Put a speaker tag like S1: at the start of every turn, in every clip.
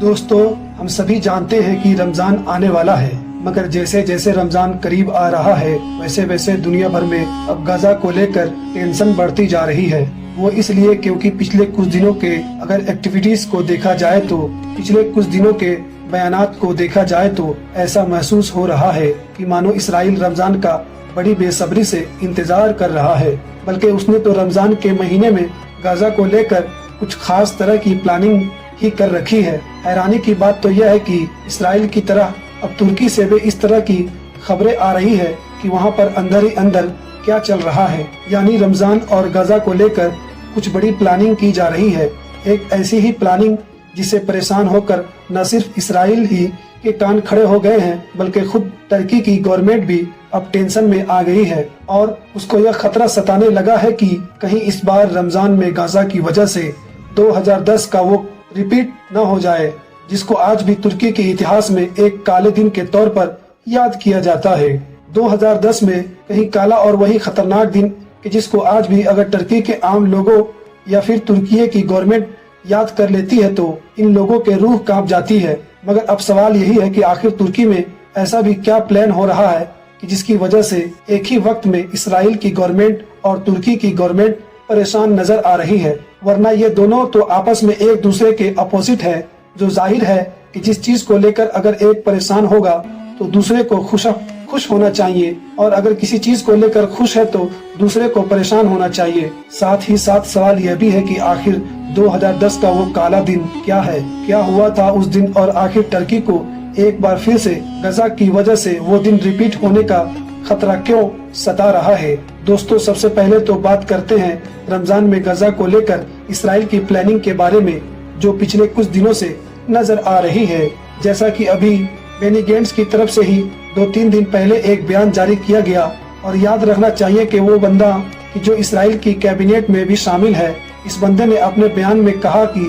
S1: دوستو ہم سبھی جانتے ہیں کہ رمضان آنے والا ہے، مگر جیسے جیسے رمضان قریب آ رہا ہے ویسے ویسے دنیا بھر میں اب غزہ کو لے کر ٹینشن بڑھتی جا رہی ہے۔ وہ اس لیے کیونکہ پچھلے کچھ دنوں کے اگر ایکٹیویٹیز کو دیکھا جائے تو پچھلے کچھ دنوں کے بیانات کو دیکھا جائے تو ایسا محسوس ہو رہا ہے کہ مانو اسرائیل رمضان کا بڑی بے صبری سے انتظار کر رہا ہے، بلکہ اس نے تو رمضان کے مہینے میں غزہ کو لے کر کچھ خاص طرح کی پلاننگ ہی کر رکھی ہے۔ حیرانی کی بات تو یہ ہے کہ اسرائیل کی طرح اب ترکی سے بھی اس طرح کی خبریں آ رہی ہے کہ وہاں پر اندر ہی اندر کیا چل رہا ہے، یعنی رمضان اور غزہ کو لے کر کچھ بڑی پلاننگ کی جا رہی ہے۔ ایک ایسی ہی پلاننگ جسے پریشان ہو کر نہ صرف اسرائیل ہی کے کان کھڑے ہو گئے ہیں بلکہ خود ترکی کی گورنمنٹ بھی اب ٹینشن میں آ گئی ہے، اور اس کو یہ خطرہ ستانے لگا ہے کہ کہیں اس بار رمضان میں غزہ کی وجہ سے 2010 کا وہ ریپیٹ نہ ہو جائے جس کو آج بھی ترکی کے اتہاس میں ایک کالے دن کے طور پر یاد کیا جاتا ہے۔ 2010 میں کہیں کالا اور وہی خطرناک دن کہ جس کو آج بھی اگر ترکی کے عام لوگوں یا پھر ترکی کی گورنمنٹ یاد کر لیتی ہے تو ان لوگوں کے روح کانپ جاتی ہے۔ مگر اب سوال یہی ہے کہ آخر ترکی میں ایسا بھی کیا پلان ہو رہا ہے کہ جس کی وجہ سے ایک ہی وقت میں اسرائیل کی گورنمنٹ اور ترکی کی گورنمنٹ پریشان نظر آ رہی ہے، ورنہ یہ دونوں تو آپس میں ایک دوسرے کے اپوزٹ ہے۔ جو ظاہر ہے کہ جس چیز کو لے کر اگر ایک پریشان ہوگا تو دوسرے کو خوش ہونا چاہیے، اور اگر کسی چیز کو لے کر خوش ہے تو دوسرے کو پریشان ہونا چاہیے۔ ساتھ ہی ساتھ سوال یہ بھی ہے کہ آخر 2010 کا وہ کالا دن کیا ہے، کیا ہوا تھا اس دن، اور آخر ترکی کو ایک بار پھر سے غزہ کی وجہ سے وہ دن ریپیٹ ہونے کا خطرہ کیوں ستا رہا ہے۔ دوستو سب سے پہلے تو بات کرتے ہیں رمضان میں غزہ کو لے کر اسرائیل کی پلاننگ کے بارے میں جو پچھلے کچھ دنوں سے نظر آ رہی ہے۔ جیسا کہ ابھی بینی گینٹس کی طرف سے ہی 2-3 دن پہلے ایک بیان جاری کیا گیا، اور یاد رکھنا چاہیے کہ وہ بندہ کہ جو اسرائیل کی کیبنیٹ میں بھی شامل ہے، اس بندے نے اپنے بیان میں کہا کہ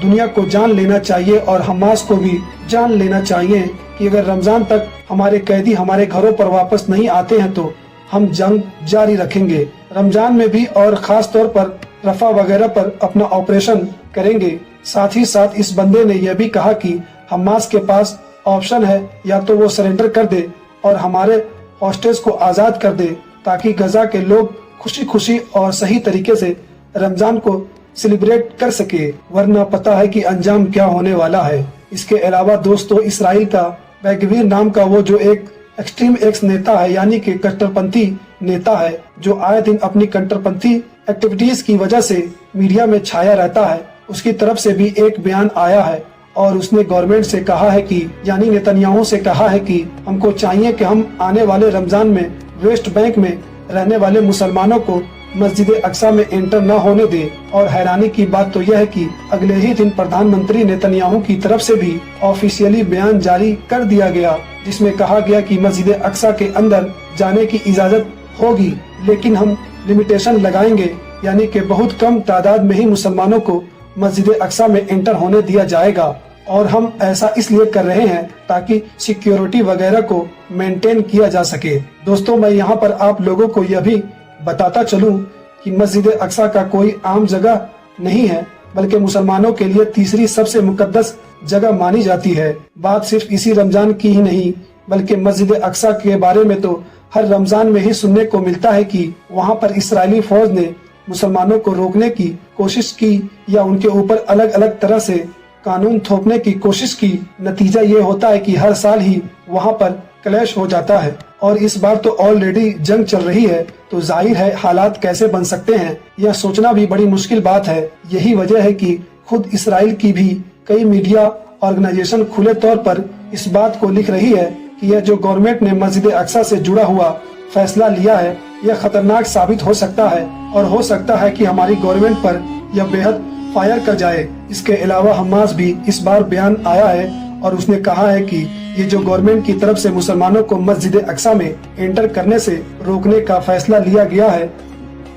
S1: دنیا کو جان لینا چاہیے اور حماس کو بھی جان لینا چاہیے کہ اگر رمضان تک ہمارے قیدی ہمارے گھروں پر واپس نہیں آتے ہیں تو ہم جنگ جاری رکھیں گے، رمضان میں بھی، اور خاص طور پر رفح وغیرہ پر اپنا آپریشن کریں گے۔ ساتھ ہی ساتھ اس بندے نے یہ بھی کہا کہ حماس کے پاس آپشن ہے یا تو وہ سرنڈر کر دے اور ہمارے ہاسٹیج کو آزاد کر دے تاکہ غزہ کے لوگ خوشی خوشی اور صحیح طریقے سے رمضان کو سیلیبریٹ کر سکے، ورنہ پتہ ہے کہ انجام کیا ہونے والا ہے۔ اس کے علاوہ دوستو اسرائیل کا بیگویر نام کا وہ جو ایک ایکسٹریم ایکس نیتا ہے، یعنی کہ کٹر پنتھی نیتا ہے، جو آئے دن اپنی کٹر پنتھی ایکٹیویٹیز کی وجہ سے میڈیا میں چھایا رہتا ہے، اس کی طرف سے بھی ایک بیان آیا ہے، اور اس نے گورنمنٹ سے کہا ہے کہ یعنی نیتنیاہو سے کہا ہے کہ ہم کو چاہیے کہ ہم آنے والے رمضان میں ویسٹ بینک میں رہنے والے مسلمانوں کو مسجد اقصی میں انٹر نہ ہونے دے۔ اور حیرانی کی بات تو یہ ہے کہ اگلے ہی دن پردھان منتری نیتنیاہو کی طرف سے بھی آفیشیلی بیان جاری کر دیا گیا جس میں کہا گیا کہ مسجد اقصی کے اندر جانے کی اجازت ہوگی، لیکن ہم لمیٹیشن لگائیں گے، یعنی کہ بہت کم تعداد میں ہی مسلمانوں کو مسجد اقصی میں انٹر ہونے دیا جائے گا، اور ہم ایسا اس لیے کر رہے ہیں تاکہ سیکیورٹی وغیرہ کو مینٹین کیا جا سکے۔ دوستوں میں یہاں پر آپ لوگوں کو یہ بھی بتاتا چلوں کہ مسجد اقصی کا کوئی عام جگہ نہیں ہے بلکہ مسلمانوں کے لیے تیسری سب سے مقدس جگہ مانی جاتی ہے۔ بات صرف اسی رمضان کی ہی نہیں بلکہ مسجد اقصی کے بارے میں تو ہر رمضان میں ہی سننے کو ملتا ہے کہ وہاں پر اسرائیلی فوج نے مسلمانوں کو روکنے کی کوشش کی یا ان کے اوپر الگ الگ طرح سے قانون تھوپنے کی کوشش کی۔ نتیجہ یہ ہوتا ہے کہ ہر سال ہی وہاں پر کلیش ہو جاتا ہے، اور اس بار تو آلریڈی جنگ چل رہی ہے، تو ظاہر ہے حالات کیسے بن سکتے ہیں یہ سوچنا بھی بڑی مشکل بات ہے۔ یہی وجہ ہے کہ خود اسرائیل کی بھی کئی میڈیا آرگنائزیشن کھلے طور پر اس بات کو لکھ رہی ہے کہ یہ جو گورنمنٹ نے مسجد اقصی سے جڑا ہوا فیصلہ لیا ہے یہ خطرناک ثابت ہو سکتا ہے، اور ہو سکتا ہے کہ ہماری گورنمنٹ پر یہ بے حد فائر کر جائے۔ اس کے علاوہ حماس بھی اس بار بیان آیا ہے اور اس نے کہا ہے کہ یہ جو گورنمنٹ کی طرف سے مسلمانوں کو مسجد اقصی میں انٹر کرنے سے روکنے کا فیصلہ لیا گیا ہے،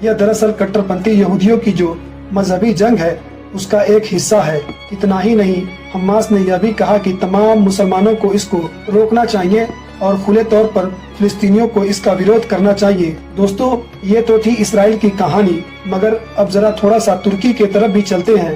S1: یہ دراصل کٹر پنتھی یہودیوں کی جو مذہبی جنگ ہے اس کا ایک حصہ ہے۔ اتنا ہی نہیں، حماس نے یہ بھی کہا کہ تمام مسلمانوں کو اس کو روکنا چاہیے اور کھلے طور پر فلسطینیوں کو اس کا ویرودھ کرنا چاہیے۔ دوستو یہ تو تھی اسرائیل کی کہانی، مگر اب ذرا تھوڑا سا ترکی کے طرف بھی چلتے ہیں۔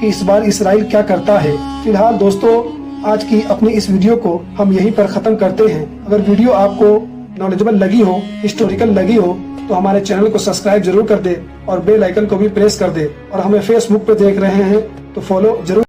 S1: کہ اس بار اسرائیل کیا کرتا ہے۔ فی الحال دوستوں آج کی اپنی اس ویڈیو کو ہم یہیں پر ختم کرتے ہیں۔ اگر ویڈیو آپ کو نالجبل لگی ہو، ہسٹوریکل لگی ہو تو ہمارے چینل کو سبسکرائب ضرور کر دے اور بیل آئیکن کو بھی پریس کر دے، اور ہمیں فیس بک پہ دیکھ رہے ہیں تو فالو ضرور